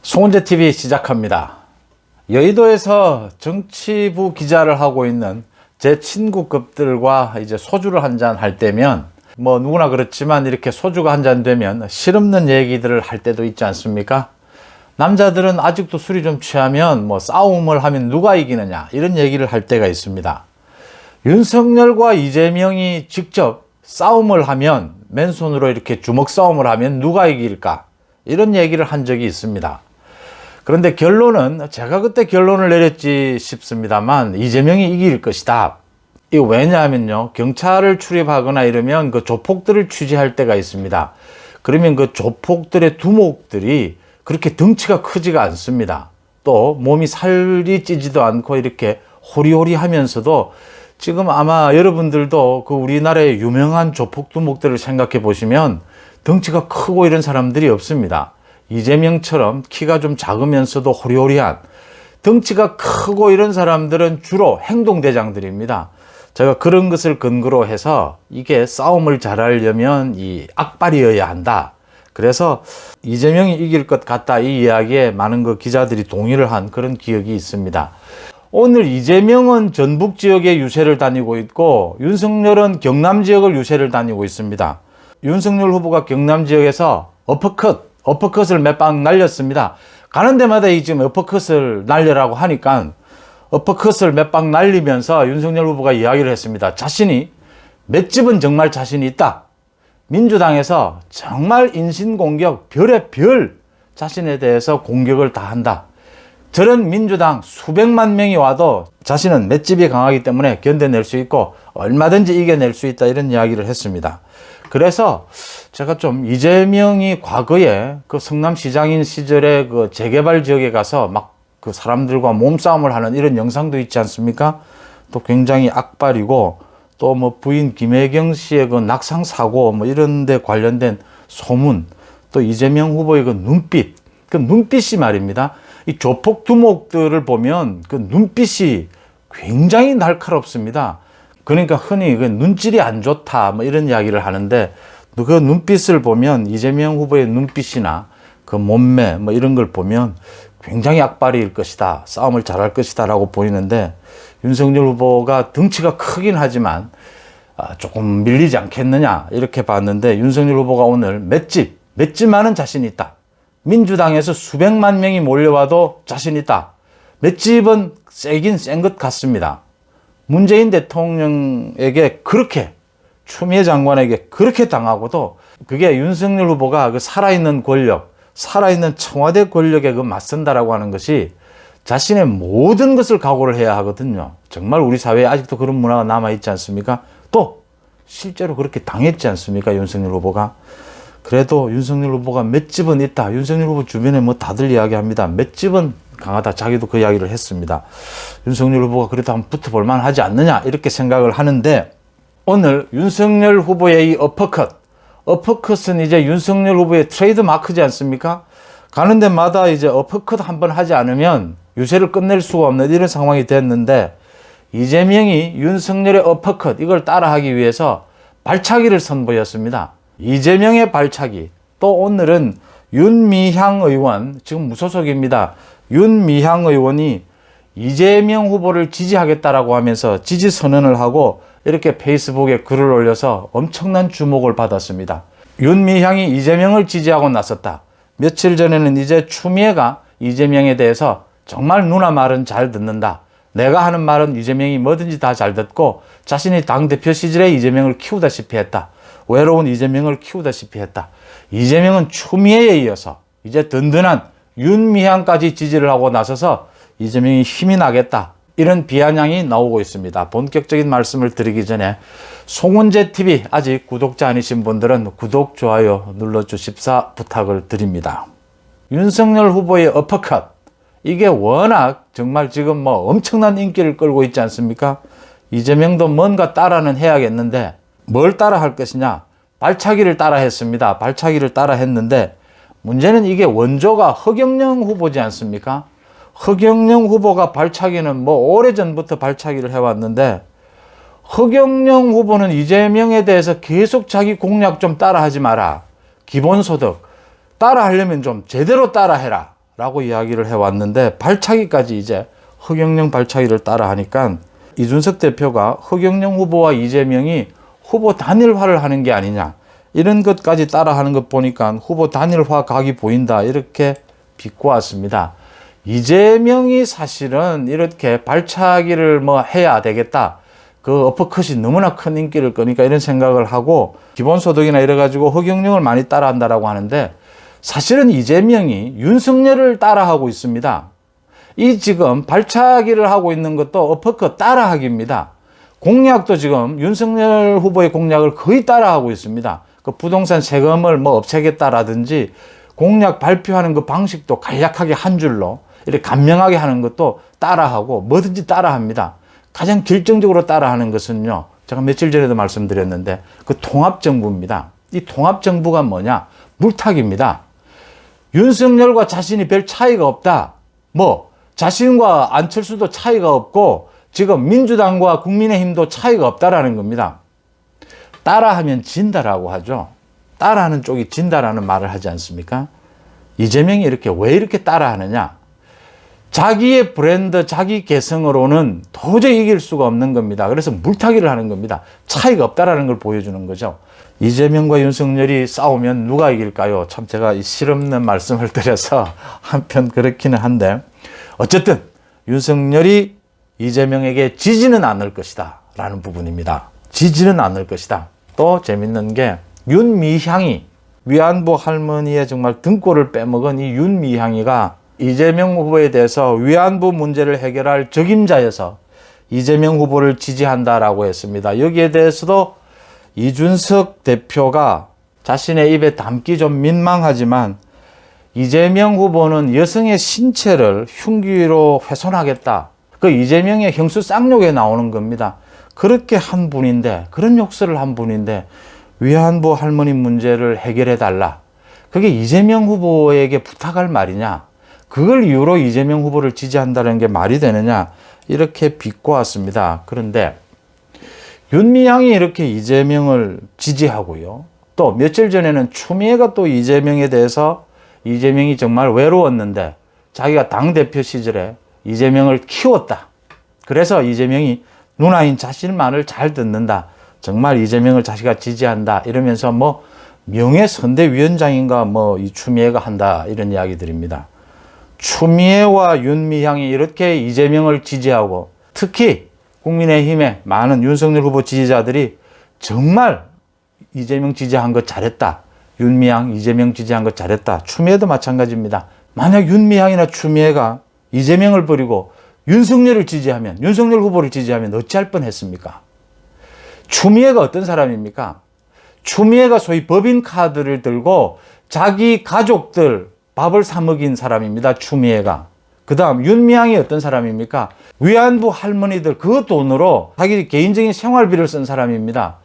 송은재 TV 시작합니다. 여의도에서 정치부 기자를 하고 있는 제 친구급들과 이제 소주를 한잔 할 때면 뭐 누구나 그렇지만 이렇게 소주가 한 잔 되면 실없는 얘기들을 할 때도 있지 않습니까? 남자들은 아직도 술이 좀 취하면 뭐 싸움을 하면 누가 이기느냐 이런 얘기를 할 때가 있습니다. 윤석열과 이재명이 직접 싸움을 하면 맨손으로 이렇게 주먹 싸움을 하면 누가 이길까 이런 얘기를 한 적이 있습니다. 그런데 결론은 제가 그때 결론을 내렸지 싶습니다만 이재명이 이길 것이다. 이거 왜냐하면요, 경찰을 출입하거나 이러면 그 조폭들을 취재할 때가 있습니다. 그러면 그 조폭들의 두목들이 그렇게 덩치가 크지가 않습니다. 또 몸이 살이 찌지도 않고 이렇게 호리호리 하면서도 지금 아마 여러분들도 그 우리나라의 유명한 조폭 두목들을 생각해 보시면 덩치가 크고 이런 사람들이 없습니다. 이재명처럼 키가 좀 작으면서도 호리호리한 덩치가 크고 이런 사람들은 주로 행동대장들입니다. 제가 그런 것을 근거로 해서 이게 싸움을 잘하려면 이 악발이어야 한다. 그래서 이재명이 이길 것 같다 이 이야기에 많은 그 기자들이 동의를 한 그런 기억이 있습니다. 오늘 이재명은 전북 지역에 유세를 다니고 있고 윤석열은 경남 지역을 유세를 다니고 있습니다. 윤석열 후보가 경남 지역에서 어퍼컷을 몇 방 날렸습니다. 가는 데마다 지금 어퍼컷을 날려라고 하니까 어퍼컷을 몇 방 날리면서 윤석열 후보가 이야기를 했습니다. 자신이 맷집은 정말 자신이 있다. 민주당에서 정말 인신공격, 별의 별 자신에 대해서 공격을 다 한다. 저런 민주당 수백만 명이 와도 자신은 맷집이 강하기 때문에 견뎌낼 수 있고 얼마든지 이겨낼 수 있다 이런 이야기를 했습니다. 그래서 제가 좀 이재명이 과거에 그 성남시장인 시절에 그 재개발 지역에 가서 막 그 사람들과 몸싸움을 하는 이런 영상도 있지 않습니까? 또 굉장히 악발이고 또 뭐 부인 김혜경 씨의 그 낙상 사고 뭐 이런 데 관련된 소문, 또 이재명 후보의 그 눈빛이 말입니다. 이 조폭 두목들을 보면 그 눈빛이 굉장히 날카롭습니다. 그러니까 흔히 그 눈질이 안 좋다 뭐 이런 이야기를 하는데 그 눈빛을 보면 이재명 후보의 눈빛이나 그 몸매 뭐 이런 걸 보면 굉장히 악발일 것이다, 싸움을 잘할 것이다 라고 보이는데 윤석열 후보가 덩치가 크긴 하지만 조금 밀리지 않겠느냐 이렇게 봤는데 윤석열 후보가 오늘 맷집만은 자신 있다. 민주당에서 수백만 명이 몰려와도 자신 있다. 맷집은 세긴 센 것 같습니다. 문재인 대통령에게 그렇게, 추미애 장관에게 그렇게 당하고도 그게 윤석열 후보가 그 살아있는 권력, 살아있는 청와대 권력에 그 맞선다라고 하는 것이 자신의 모든 것을 각오를 해야 하거든요. 정말 우리 사회에 아직도 그런 문화가 남아있지 않습니까? 또 실제로 그렇게 당했지 않습니까? 윤석열 후보가. 그래도 윤석열 후보가 맷집은 있다. 윤석열 후보 주변에 뭐 다들 이야기합니다. 맷집은 강하다. 자기도 그 이야기를 했습니다. 윤석열 후보가 그래도 한번 붙어볼 만하지 않느냐 이렇게 생각을 하는데 오늘 윤석열 후보의 이 어퍼컷은 이제 윤석열 후보의 트레이드 마크지 않습니까? 가는 데마다 이제 어퍼컷 한번 하지 않으면 유세를 끝낼 수가 없는 이런 상황이 됐는데 이재명이 윤석열의 어퍼컷 이걸 따라하기 위해서 발차기를 선보였습니다. 이재명의 발차기. 또 오늘은 윤미향 의원, 지금 무소속입니다. 윤미향 의원이 이재명 후보를 지지하겠다라고 하면서 지지 선언을 하고 이렇게 페이스북에 글을 올려서 엄청난 주목을 받았습니다. 윤미향이 이재명을 지지하고 나섰다. 며칠 전에는 이제 추미애가 이재명에 대해서 정말 누나 말은 잘 듣는다. 내가 하는 말은 이재명이 뭐든지 다 잘 듣고 자신이 당대표 시절에 이재명을 키우다시피 했다. 외로운 이재명을 키우다시피 했다. 이재명은 추미애에 이어서 이제 든든한 윤미향까지 지지를 하고 나서서 이재명이 힘이 나겠다. 이런 비아냥이 나오고 있습니다. 본격적인 말씀을 드리기 전에 송은재 TV 아직 구독자 아니신 분들은 구독, 좋아요 눌러주십사 부탁을 드립니다. 윤석열 후보의 어퍼컷. 이게 워낙 정말 지금 뭐 엄청난 인기를 끌고 있지 않습니까? 이재명도 뭔가 따라는 해야겠는데 뭘 따라 할 것이냐? 발차기를 따라 했습니다. 발차기를 따라 했는데 문제는 이게 원조가 허경영 후보지 않습니까? 허경영 후보가 발차기는 뭐 오래전부터 발차기를 해왔는데 허경영 후보는 이재명에 대해서 계속 자기 공약 좀 따라하지 마라. 기본소득 따라하려면 좀 제대로 따라해라 라고 이야기를 해왔는데 발차기까지 이제 허경영 발차기를 따라 하니까 이준석 대표가 허경영 후보와 이재명이 후보 단일화를 하는 게 아니냐 이런 것까지 따라 하는 것 보니까 후보 단일화 각이 보인다 이렇게 비꼬았습니다. 이재명이 사실은 이렇게 발차기를 뭐 해야 되겠다. 그 어퍼컷이 너무나 큰 인기를 끄니까 이런 생각을 하고 기본소득이나 이래 가지고 허경영을 많이 따라한다라고 하는데 사실은 이재명이 윤석열을 따라하고 있습니다. 이 지금 발차기를 하고 있는 것도 어퍼컷 따라하기입니다. 공약도 지금 윤석열 후보의 공약을 거의 따라하고 있습니다. 그 부동산 세금을 뭐 없애겠다라든지 공약 발표하는 그 방식도 간략하게 한 줄로 이렇게 간명하게 하는 것도 따라하고 뭐든지 따라합니다. 가장 결정적으로 따라하는 것은요. 제가 며칠 전에도 말씀드렸는데 그 통합정부입니다. 이 통합정부가 뭐냐? 물타기입니다. 윤석열과 자신이 별 차이가 없다. 뭐 자신과 안철수도 차이가 없고 지금 민주당과 국민의힘도 차이가 없다라는 겁니다. 따라하면 진다라고 하죠. 따라하는 쪽이 진다라는 말을 하지 않습니까? 이재명이 이렇게 왜 이렇게 따라하느냐? 자기의 브랜드, 자기 개성으로는 도저히 이길 수가 없는 겁니다. 그래서 물타기를 하는 겁니다. 차이가 없다라는 걸 보여주는 거죠. 이재명과 윤석열이 싸우면 누가 이길까요? 참 제가 이 실없는 말씀을 드려서 한편 그렇기는 한데 어쨌든 윤석열이 이재명에게 지지는 않을 것이다 라는 부분입니다. 지지는 않을 것이다. 또 재밌는 게 윤미향이 위안부 할머니의 정말 등골을 빼먹은 이 윤미향이가 이재명 후보에 대해서 위안부 문제를 해결할 적임자여서 이재명 후보를 지지한다라고 했습니다. 여기에 대해서도 이준석 대표가 자신의 입에 담기 좀 민망하지만 이재명 후보는 여성의 신체를 흉기로 훼손하겠다. 그 이재명의 형수 쌍욕에 나오는 겁니다. 그렇게 한 분인데, 그런 욕설을 한 분인데 위안부 할머니 문제를 해결해 달라. 그게 이재명 후보에게 부탁할 말이냐? 그걸 이유로 이재명 후보를 지지한다는 게 말이 되느냐? 이렇게 비꼬았습니다. 그런데 윤미향이 이렇게 이재명을 지지하고요. 또 며칠 전에는 추미애가 또 이재명에 대해서 이재명이 정말 외로웠는데 자기가 당대표 시절에 이재명을 키웠다. 그래서 이재명이 누나인 자신 말을 잘 듣는다. 정말 이재명을 자기가 지지한다. 이러면서 뭐 명예선대위원장인가 뭐 이 추미애가 한다. 이런 이야기들입니다. 추미애와 윤미향이 이렇게 이재명을 지지하고 특히 국민의힘의 많은 윤석열 후보 지지자들이 정말 이재명 지지한 것 잘했다. 윤미향, 이재명 지지한 것 잘했다. 추미애도 마찬가지입니다. 만약 윤미향이나 추미애가 이재명을 버리고 윤석열을 지지하면, 윤석열 후보를 지지하면 어찌할 뻔했습니까? 추미애가 어떤 사람입니까? 추미애가 소위 법인카드를 들고 자기 가족들 밥을 사 먹인 사람입니다. 추미애가. 그 다음 윤미향이 어떤 사람입니까? 위안부 할머니들 그 돈으로 자기 개인적인 생활비를 쓴 사람입니다.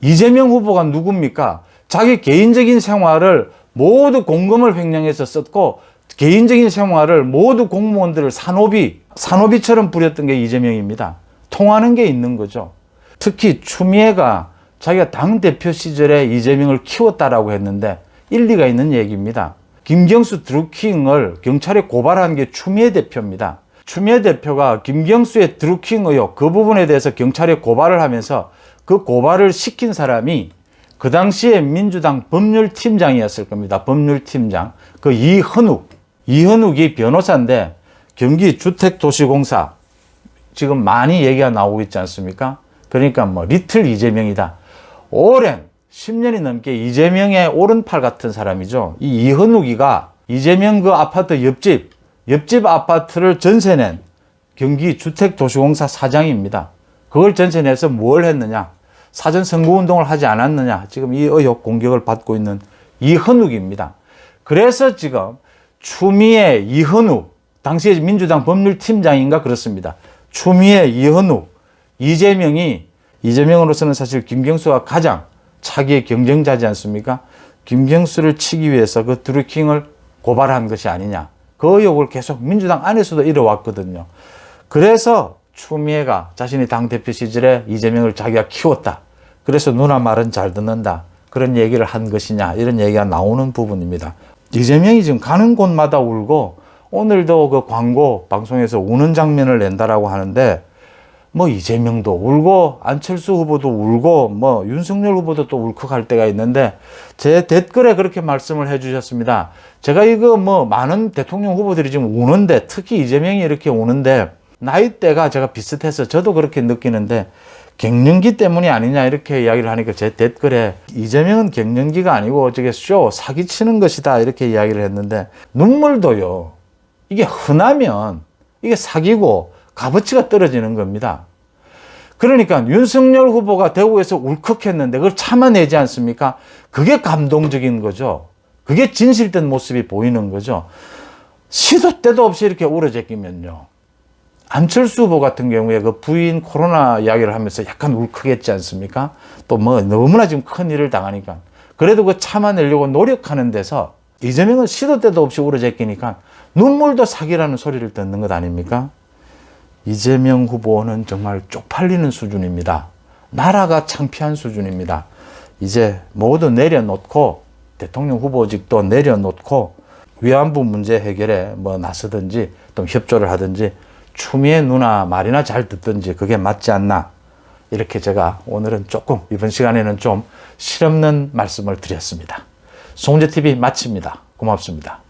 이재명 후보가 누굽니까? 자기 개인적인 생활을 모두 공금을 횡령해서 썼고 개인적인 생활을 모두 공무원들을 산호비처럼 부렸던 게 이재명입니다. 통하는 게 있는 거죠. 특히 추미애가 자기가 당대표 시절에 이재명을 키웠다라고 했는데 일리가 있는 얘기입니다. 김경수 드루킹을 경찰에 고발한 게 추미애 대표입니다. 추미애 대표가 김경수의 드루킹 의혹 그 부분에 대해서 경찰에 고발을 하면서 그 고발을 시킨 사람이 그 당시에 민주당 법률팀장이었을 겁니다. 법률팀장. 그 이현욱이 변호사인데 경기주택도시공사 지금 많이 얘기가 나오고 있지 않습니까? 그러니까 뭐 리틀 이재명이다. 오랜 10년이 넘게 이재명의 오른팔 같은 사람이죠. 이 이현욱이가 이재명 그 아파트 옆집 아파트를 전세낸 경기주택도시공사 사장입니다. 그걸 전세내서 뭘 했느냐? 사전 선거운동을 하지 않았느냐? 지금 이 의혹 공격을 받고 있는 이현욱입니다. 그래서 지금 추미애, 이현욱, 당시에 민주당 법률팀장인가 그렇습니다. 추미애, 이현욱, 이재명으로서는 사실 김경수가 가장 차기의 경쟁자지 않습니까? 김경수를 치기 위해서 그 드루킹을 고발한 것이 아니냐. 그 의혹을 계속 민주당 안에서도 이뤄왔거든요. 그래서 추미애가 자신이 당대표 시절에 이재명을 자기가 키웠다. 그래서 누나 말은 잘 듣는다. 그런 얘기를 한 것이냐. 이런 얘기가 나오는 부분입니다. 이재명이 지금 가는 곳마다 울고, 오늘도 그 광고 방송에서 우는 장면을 낸다라고 하는데, 뭐 이재명도 울고 안철수 후보도 울고 뭐 윤석열 후보도 또 울컥할 때가 있는데, 제 댓글에 그렇게 말씀을 해주셨습니다. 제가 이거 뭐 많은 대통령 후보들이 지금 우는데, 특히 이재명이 이렇게 우는데 나이대가 제가 비슷해서 저도 그렇게 느끼는데 갱년기 때문이 아니냐 이렇게 이야기를 하니까, 제 댓글에 이재명은 갱년기가 아니고 저게 사기치는 것이다 이렇게 이야기를 했는데, 눈물도요, 이게 흔하면 이게 사기고 값어치가 떨어지는 겁니다. 그러니까 윤석열 후보가 대구에서 울컥했는데 그걸 참아내지 않습니까? 그게 감동적인 거죠. 그게 진실된 모습이 보이는 거죠. 시도 때도 없이 이렇게 울어제끼면요, 안철수 후보 같은 경우에 그 부인 코로나 이야기를 하면서 약간 울컥했지 않습니까? 또 뭐 너무나 지금 큰 일을 당하니까. 그래도 그 참아내려고 노력하는 데서 이재명은 시도 때도 없이 울어제끼니까 눈물도 사기라는 소리를 듣는 것 아닙니까? 이재명 후보는 정말 쪽팔리는 수준입니다. 나라가 창피한 수준입니다. 이제 모두 내려놓고, 대통령 후보직도 내려놓고 위안부 문제 해결에 뭐 나서든지 또 협조를 하든지, 추미애 누나 말이나 잘 듣든지, 그게 맞지 않나, 이렇게 제가 오늘은 조금, 이번 시간에는 좀 실없는 말씀을 드렸습니다. 송재TV 마칩니다. 고맙습니다.